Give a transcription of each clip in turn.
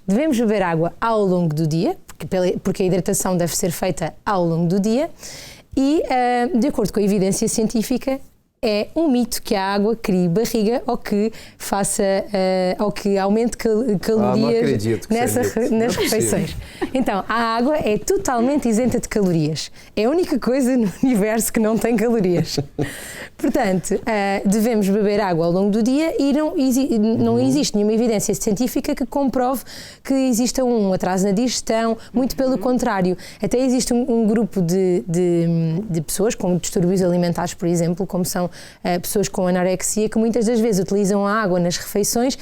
devemos beber água ao longo do dia, porque a hidratação deve ser feita ao longo do dia, e, de acordo com a evidência científica, é um mito que a água crie barriga ou que faça ou que aumente calorias nas refeições. Então, a água é totalmente isenta de calorias. É a única coisa no universo que não tem calorias. Portanto, devemos beber água ao longo do dia e não existe nenhuma evidência científica que comprove que exista um atraso na digestão, muito pelo contrário. Até existe um grupo de pessoas com distúrbios alimentares, por exemplo, como são pessoas com anorexia, que muitas das vezes utilizam a água nas refeições,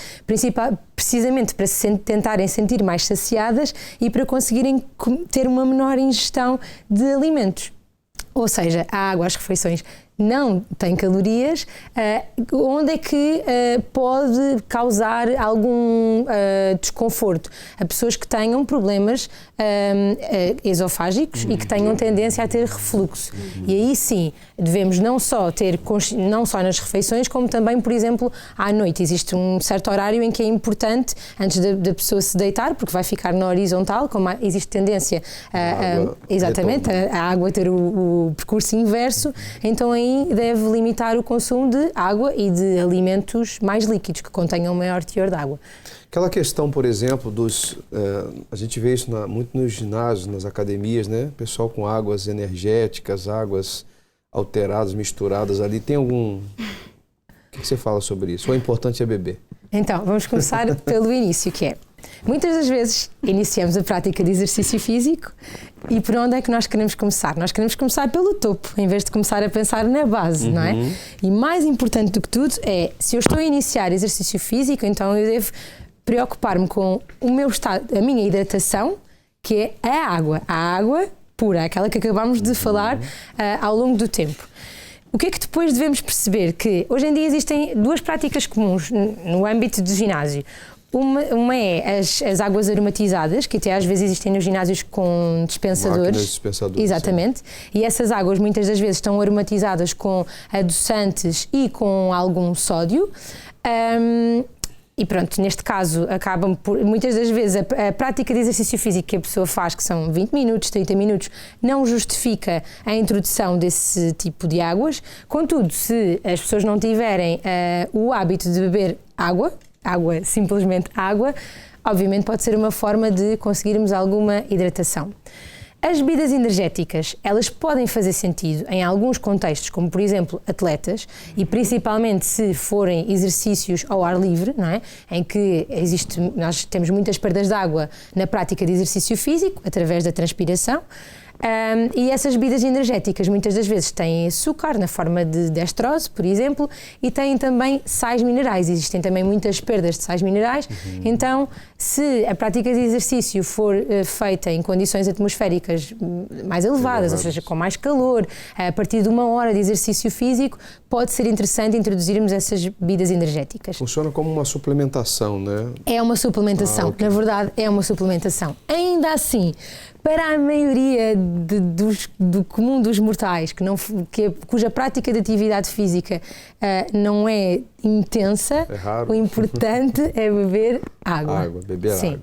precisamente para se tentarem sentir mais saciadas e para conseguirem ter uma menor ingestão de alimentos. Ou seja, a água às refeições não tem calorias, onde é que pode causar algum desconforto a pessoas que tenham problemas esofágicos e que tenham tendência a ter refluxo. E aí sim, devemos não só nas refeições, como também, por exemplo, à noite. Existe um certo horário em que é importante, antes da pessoa se deitar, porque vai ficar na horizontal, como existe tendência a água ter o percurso inverso, então aí deve limitar o consumo de água e de alimentos mais líquidos, que contenham maior teor de água. Aquela questão, por exemplo, a gente vê isso muito nos ginásios, nas academias, né? Pessoal com águas energéticas, águas alteradas, misturadas ali. Tem algum... O que você fala sobre isso? Ou é importante beber? Então, vamos começar pelo início, que é... Muitas das vezes iniciamos a prática de exercício físico e por onde é que nós queremos começar? Nós queremos começar pelo topo, em vez de começar a pensar na base, não é? E mais importante do que tudo é, se eu estou a iniciar exercício físico, então eu devo preocupar-me com o meu estado, a minha hidratação, que é a água pura, aquela que acabámos de falar ao longo do tempo. O que é que depois devemos perceber? Que hoje em dia existem duas práticas comuns no âmbito do ginásio. Uma é as águas aromatizadas, que até às vezes existem nos ginásios com dispensadores. Máquinas dispensadoras. Exatamente. Sim. E essas águas muitas das vezes estão aromatizadas com adoçantes e com algum sódio. E pronto, neste caso, acabam por, muitas das vezes, a prática de exercício físico que a pessoa faz, que são 20 minutos, 30 minutos, não justifica a introdução desse tipo de águas. Contudo, se as pessoas não tiverem o hábito de beber simplesmente água, obviamente pode ser uma forma de conseguirmos alguma hidratação. As bebidas energéticas, elas podem fazer sentido em alguns contextos, como por exemplo atletas, e principalmente se forem exercícios ao ar livre, não é? Em que nós temos muitas perdas de água na prática de exercício físico, através da transpiração. E essas bebidas energéticas muitas das vezes têm açúcar na forma de destrose, por exemplo, e têm também sais minerais. Existem também muitas perdas de sais minerais. Então, se a prática de exercício for feita em condições atmosféricas mais elevadas, ou seja, com mais calor, a partir de 1 hora de exercício físico, pode ser interessante introduzirmos essas bebidas energéticas. Funciona como uma suplementação, né? É uma suplementação, okay. Na verdade é uma suplementação. Ainda assim, para a maioria do comum dos mortais, cuja prática de atividade física não é intensa, é raro. O importante é beber água. Beber água.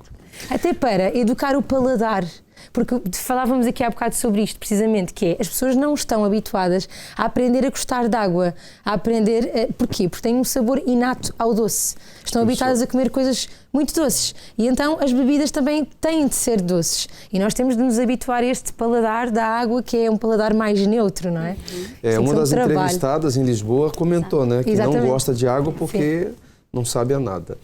Até para educar o paladar. Porque falávamos aqui há bocado sobre isto, precisamente, que é, as pessoas não estão habituadas a aprender a gostar de água, porquê? Porque têm um sabor inato ao doce. Estão habituadas a comer coisas muito doces. E então as bebidas também têm de ser doces. E nós temos de nos habituar a este paladar da água, que é um paladar mais neutro, não é? Uma das entrevistadas em Lisboa comentou, né, que não gosta de água porque não sabe a nada.